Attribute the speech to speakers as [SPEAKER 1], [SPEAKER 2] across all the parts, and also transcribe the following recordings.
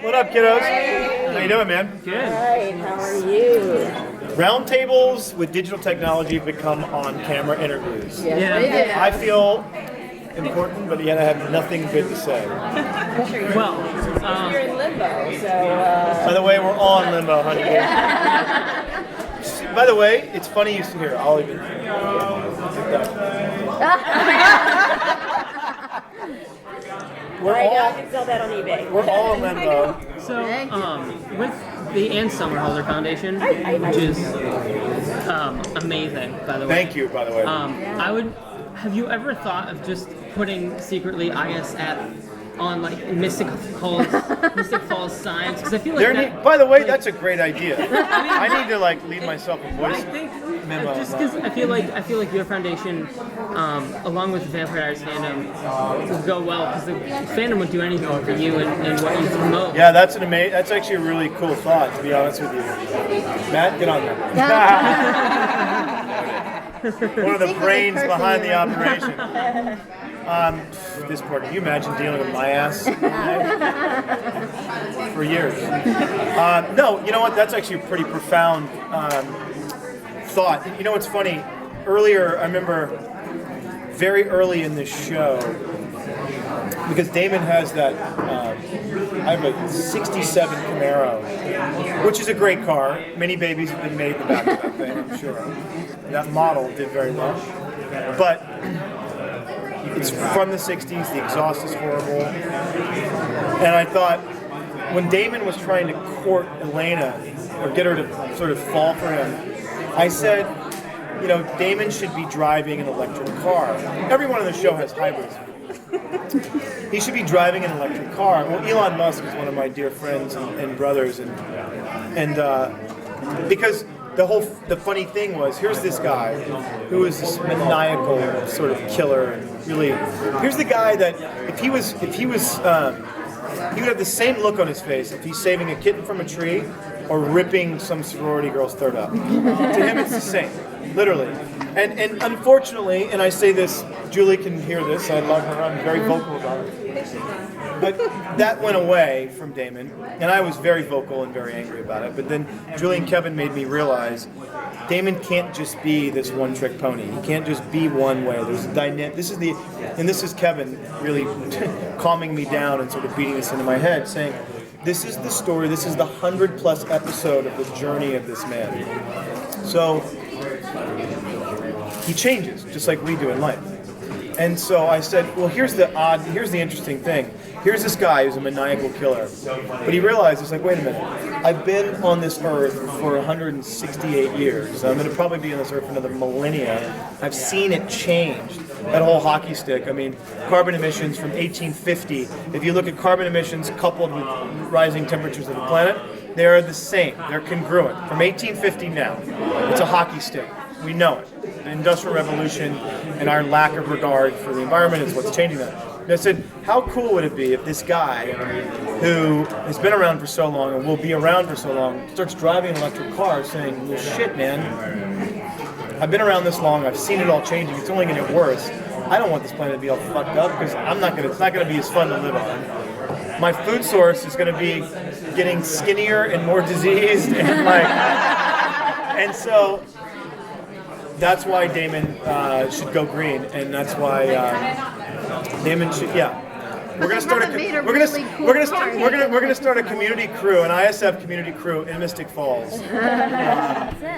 [SPEAKER 1] What up, kiddos? How you doing, man?
[SPEAKER 2] Good.
[SPEAKER 3] All right, how are you?
[SPEAKER 1] Roundtables with digital technology become on-camera interviews.
[SPEAKER 3] Yes,
[SPEAKER 2] Yeah.
[SPEAKER 3] we did.
[SPEAKER 1] I feel important, but yet I have nothing good to say.
[SPEAKER 2] Well,
[SPEAKER 3] You're in limbo, so
[SPEAKER 1] By the way, we're all in limbo, honey. By the way, it's funny you see here. I'll even. We're
[SPEAKER 3] right now I
[SPEAKER 1] all
[SPEAKER 3] can sell that on eBay.
[SPEAKER 1] we're all in limbo.
[SPEAKER 2] so with the Ann Somerhalder Foundation, which is amazing, by the way.
[SPEAKER 1] Thank you, by the way.
[SPEAKER 2] I would. Have you ever thought of just putting secretly ISF on like Mystic Falls signs? Because I feel like
[SPEAKER 1] By the way, that's a great idea. I need to leave myself a
[SPEAKER 2] I
[SPEAKER 1] voice
[SPEAKER 2] think
[SPEAKER 1] memo.
[SPEAKER 2] just because I feel like your foundation, along with the Vampire Diaries fandom, will go well because the fandom would do anything for you and what you promote.
[SPEAKER 1] Yeah, that's That's actually a really cool thought, to be honest with you. Matt, get on there. One of the brains behind the operation. This part, can you imagine dealing with my ass for years? No, you know what? That's actually a pretty profound thought. You know what's funny? Earlier, I remember very early in this show, because Damon has that, I have a 67 Camaro, which is a great car. Many babies have been made in the back of that thing, I'm sure. That model did very well. But it's from the 60s, the exhaust is horrible. And I thought, when Damon was trying to court Elena, or get her to sort of fall for him, I said, Damon should be driving an electric car. Everyone on the show has hybrids. He should be driving an electric car. Well, Elon Musk is one of my dear friends and brothers, and because the funny thing was, here's this guy who is this maniacal sort of killer, and really, here's the guy that if he was he would have the same look on his face if he's saving a kitten from a tree or ripping some sorority girl's throat out. To him, it's the same, literally. And unfortunately, and I say this, Julie can hear this, I love her, I'm very vocal about it. But that went away from Damon, and I was very vocal and very angry about it. But then Julie and Kevin made me realize Damon can't just be this one-trick pony. He can't just be one way. There's a dynamic. This is Kevin really calming me down and sort of beating this into my head, saying, this is the story, this is the 100+ episode of the journey of this man. So he changes, just like we do in life. And so I said, well, here's the interesting thing. Here's this guy who's a maniacal killer. But he realized, it's like, wait a minute. I've been on this earth for 168 years. I'm going to probably be on this earth for another millennia. I've seen it change. That whole hockey stick. I mean, carbon emissions from 1850. If you look at carbon emissions coupled with rising temperatures of the planet, they are the same. They're congruent. From 1850 now, it's a hockey stick. We know it. The Industrial Revolution and our lack of regard for the environment is what's changing that. And I said, how cool would it be if this guy, who has been around for so long and will be around for so long, starts driving an electric car saying, well, shit, man, I've been around this long, I've seen it all changing, it's only going to get worse. I don't want this planet to be all fucked up because it's not going to be as fun to live on. My food source is going to be getting skinnier and more diseased, and so that's why Damon should go green, and that's why Damon should. Yeah, we're gonna start we're gonna start a community crew, an ISF community crew in Mystic Falls.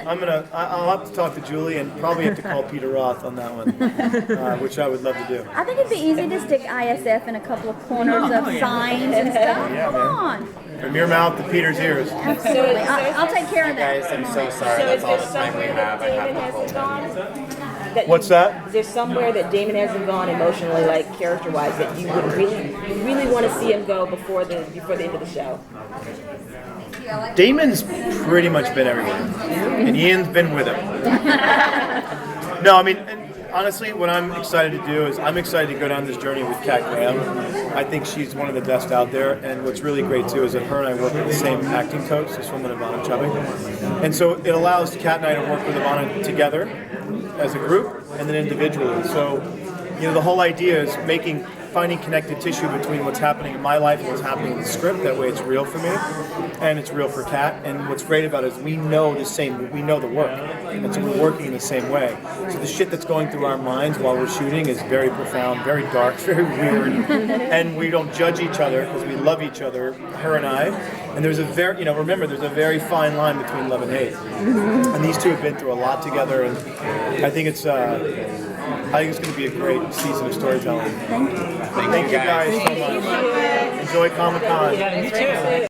[SPEAKER 1] I'll have to talk to Julie and probably have to call Peter Roth on that one, which I would love to do.
[SPEAKER 4] I think it'd be easy to stick ISF in a couple of corners of signs and stuff.
[SPEAKER 1] Yeah,
[SPEAKER 4] Come
[SPEAKER 1] man.
[SPEAKER 4] on.
[SPEAKER 1] From your mouth to Peter's ears.
[SPEAKER 4] Absolutely. I'll take care of that.
[SPEAKER 5] Guys, I'm so sorry.
[SPEAKER 3] So
[SPEAKER 5] That's
[SPEAKER 3] is
[SPEAKER 5] all
[SPEAKER 3] there
[SPEAKER 5] the time we
[SPEAKER 3] somewhere
[SPEAKER 5] have.
[SPEAKER 3] that
[SPEAKER 5] I have
[SPEAKER 3] Damon
[SPEAKER 5] to
[SPEAKER 3] hasn't
[SPEAKER 5] pull.
[SPEAKER 3] gone?
[SPEAKER 1] What's that?
[SPEAKER 3] Is there somewhere that Damon hasn't gone emotionally, like character-wise, that you would really want to see him go before the end of the show?
[SPEAKER 1] Damon's pretty much been everywhere, and Ian's been with him. No, I mean, honestly, what I'm excited to do is I'm excited to go down this journey with Kat Graham. I think she's one of the best out there, and what's really great too is that her and I work with the same acting coach, this woman Ivana Chubby, and so it allows Kat and I to work with Ivana together as a group and then individually. So, the whole idea is finding connective tissue between what's happening in my life and what's happening in the script. That way it's real for me, and it's real for Kat. And what's great about it is we know the work, and so we're working in the same way. So the shit that's going through our minds while we're shooting is very profound, very dark, very weird, and we don't judge each other because we love each other, her and I. And there's a very, remember, there's a very fine line between love and hate. And these two have been through a lot together, and I think it's going to be a great season of storytelling.
[SPEAKER 4] Thank you.
[SPEAKER 1] Thank you guys so much. Enjoy Comic-Con.
[SPEAKER 2] Yeah, me too.